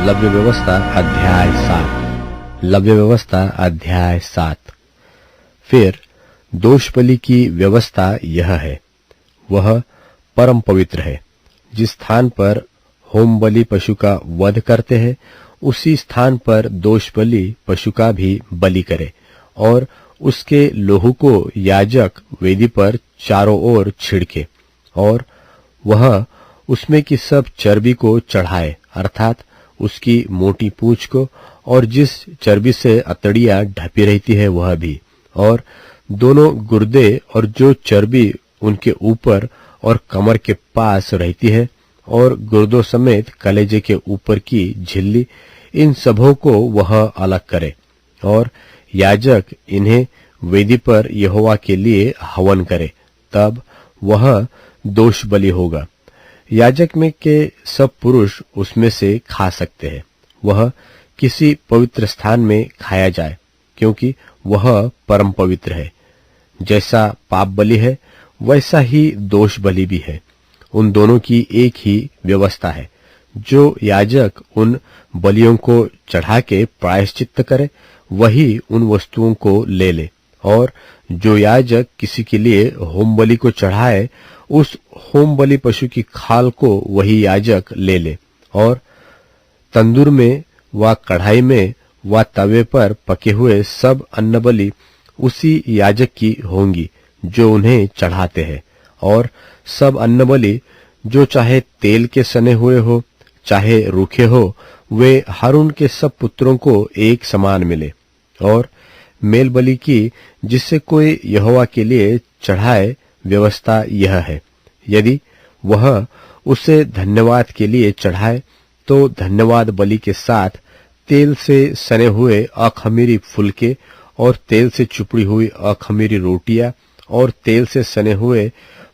लव्य व्यवस्था अध्याय 7। लव्य व्यवस्था अध्याय 7। फिर दोष बलि की व्यवस्था यह है, वह परम पवित्र है। जिस स्थान पर होम बलि पशु का वध करते हैं, उसी स्थान पर दोष बलि पशु का भी बलि करे और उसके लोहू को याजक वेदी पर चारों ओर छिड़के और वह उसमें की सब चर्बी को चढ़ाए, अर्थात उसकी मोटी पूंछ को और जिस चर्बी से अतड़ियां ढपी रहती है वह भी, और दोनों गुर्दे और जो चर्बी उनके ऊपर और कमर के पास रहती है और गुर्दों समेत कलेजे के ऊपर की झिल्ली, इन सबों को वह अलग करे और याजक इन्हें वेदी पर यहोवा के लिए हवन करे, तब वह दोष बलि होगा। याजक में के सब पुरुष उसमें से खा सकते हैं। वह किसी पवित्र स्थान में खाया जाए, क्योंकि वह परम पवित्र है। जैसा पाप बलि है वैसा ही दोष बलि भी है। उन दोनों की एक ही व्यवस्था है। जो याजक उन बलियों को चढ़ा के प्रायश्चित्त करे, वही उन वस्तुओं को ले ले, और जो याजक किसी के लिए होम बलि को चढ़ाए, उस होम बलि पशु की खाल को वही याजक ले ले, और तंदूर में व कढ़ाई में व तवे पर पके हुए सब अन्न बलि उसी याजक की होंगी जो उन्हें चढ़ाते हैं। और सब अन्न बलि जो चाहे तेल के सने हुए हो चाहे रूखे हो, वे हारून के सब पुत्रों को एक समान मिले। और मेल बलि की जिससे कोई यहोवा के लिए चढ़ाए व्यवस्था यह है, यदि वह उसे धन्यवाद के लिए चढ़ाए, तो धन्यवाद बलि के साथ तेल से सने हुए अखमीरी फुलके और तेल से चुपड़ी हुई अखमीरी रोटियां और तेल से सने हुए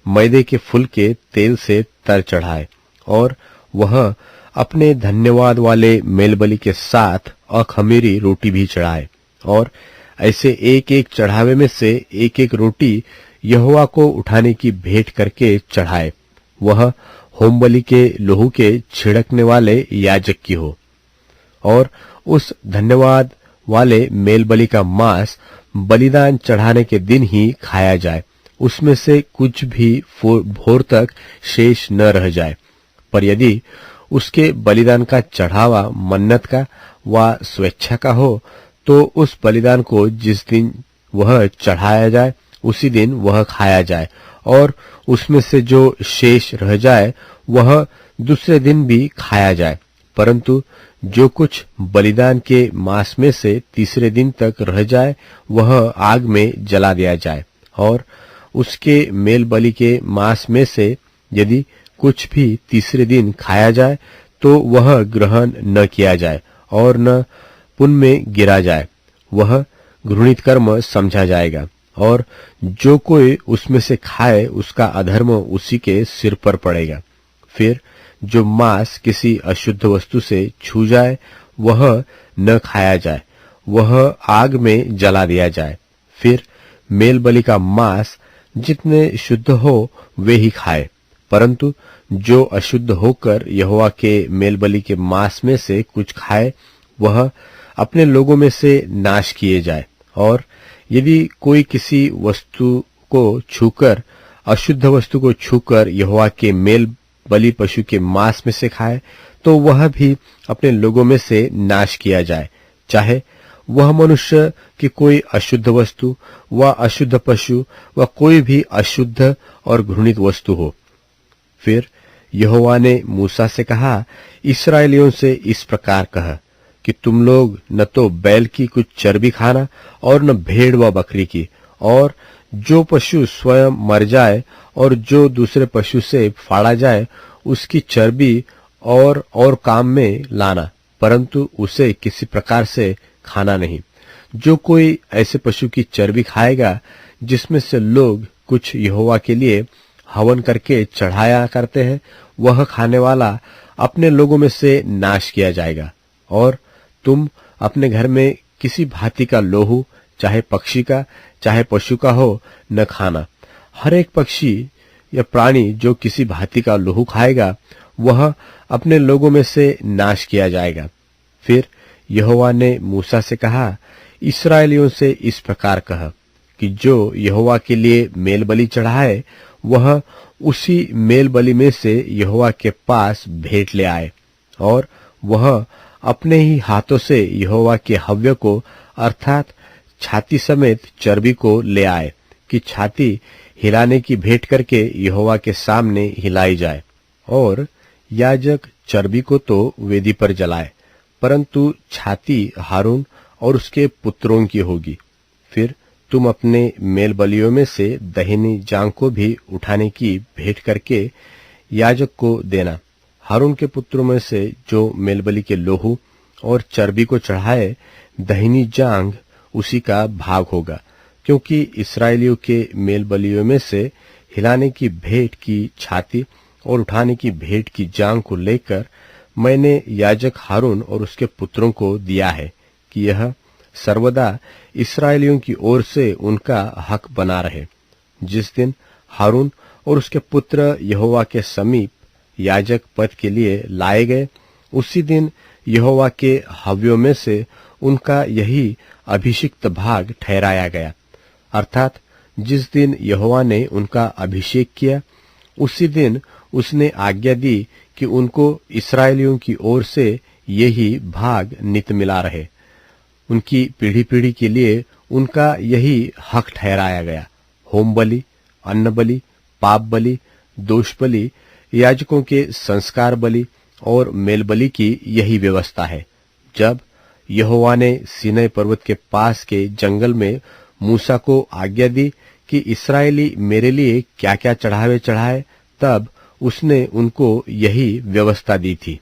मैदे के फुलके तेल से तर चढ़ाए। और वह अपने धन्यवाद वाले मेल बलि के साथ अखमीरी रोटी भी चढ़ाए, और ऐसे एक एक चढ़ावे में से एक एक रोटी यहोवा को उठाने की भेंट करके चढ़ाए। वह होम बलि के लोहू के छिड़कने वाले याजक की हो। और उस धन्यवाद वाले मेल बलि का मांस बलिदान चढ़ाने के दिन ही खाया जाए, उसमें से कुछ भी भोर तक शेष न रह जाए। पर यदि उसके बलिदान का चढ़ावा मन्नत का व स्वेच्छा का हो, तो उस बलिदान को जिस दिन वह चढ़ाया जाए उसी दिन वह खाया जाए, और उसमें से जो शेष रह जाए वह दूसरे दिन भी खाया जाए। परंतु जो कुछ बलिदान के मांस में से तीसरे दिन तक रह जाए वह आग में जला दिया जाए। और उसके मेल बलि के मांस में से यदि कुछ भी तीसरे दिन खाया जाए, तो वह ग्रहण न किया जाए और न पुन में गिरा जाए, वह घृणित कर्म समझा जाएगा। और जो कोई उसमें से खाए उसका अधर्म उसी के सिर पर पड़ेगा। फिर जो मांस किसी अशुद्ध वस्तु से छू जाए वह न खाया जाए, वह आग में जला दिया जाए। फिर मेल बलि का मांस जितने शुद्ध हो वे ही खाए, परंतु जो अशुद्ध होकर यहोवा के मेल बलि के मांस में से कुछ खाए, वह अपने लोगों में से नाश किए जाए। और यदि कोई किसी वस्तु को छूकर, अशुद्ध वस्तु को छूकर यहोवा के मेल बलि पशु के मांस में से खाए, तो वह भी अपने लोगों में से नाश किया जाए, चाहे वह मनुष्य की कोई अशुद्ध वस्तु व अशुद्ध पशु व कोई भी अशुद्ध और घृणित वस्तु हो। फिर यहोवा ने मूसा से कहा, इस्राएलियों से इस प्रकार कह कि तुम लोग न तो बैल की कुछ चर्बी खाना और न भेड़ व बकरी की, और जो पशु स्वयं मर जाए और जो दूसरे पशु से फाड़ा जाए उसकी चर्बी और काम में लाना, परंतु उसे किसी प्रकार से खाना नहीं। जो कोई ऐसे पशु की चर्बी खाएगा जिसमें से लोग कुछ यहोवा के लिए हवन करके चढ़ाया करते हैं, वह खाने वाला अपने लोगों में से नाश किया जाएगा। और तुम अपने घर में किसी भांति का लोहू, चाहे पक्षी का चाहे पशु का हो, न खाना। हर एक पक्षी या प्राणी जो किसी भांति का लोहू खाएगा वह अपने लोगों में से नाश किया जाएगा। फिर यहोवा ने मूसा से कहा, इस्राएलियों से इस प्रकार कह कि जो यहोवा के लिए मेलबलि चढ़ाए वह उसी मेलबलि में से यहोवा के पास भेंट ले आए, और वह अपने ही हाथों से यहोवा के हव्य को अर्थात छाती समेत चर्बी को ले आए कि छाती हिलाने की भेंट करके यहोवा के सामने हिलाई जाए। और याजक चर्बी को तो वेदी पर जलाए, परंतु छाती हारून और उसके पुत्रों की होगी। फिर तुम अपने मेलबलियों में से दाहिनी जांघ को भी उठाने की भेंट करके याजक को देना। हारून के पुत्रों में से जो मेलबलि के लोहू और चर्बी को चढ़ाए, दाहिनी जांघ उसी का भाग होगा, क्योंकि इस्राएलियों के मेलबलियों में से हिलाने की भेंट की छाती और उठाने की भेंट की जांघ को लेकर मैंने याजक हारून और उसके पुत्रों को दिया है कि यह सर्वदा इस्राएलियों की ओर से उनका हक बना रहे। जिस दिन हारून और उसके पुत्र यहोवा के समीप याजक पद के लिए लाए गए, उसी दिन यहोवा के हव्यों में से उनका यही अभिषिक्त भाग ठहराया गया। अर्थात जिस दिन यहोवा ने उनका अभिषेक किया, उसी दिन उसने आज्ञा दी कि उनको इस्राएलियों की ओर से यही भाग नित मिला रहे। उनकी पीढ़ी पीढ़ी के लिए उनका यही हक ठहराया गया। होम बलि, अन्न बलि, पाप बलि, दोष बलि, याजकों के संस्कार बलि और मेल बलि की यही व्यवस्था है। जब यहोवा ने सीनै पर्वत के पास के जंगल में मूसा को आज्ञा दी कि इस्राएली मेरे लिए क्या क्या चढ़ावे चढ़ाए, तब उसने उनको यही व्यवस्था दी थी।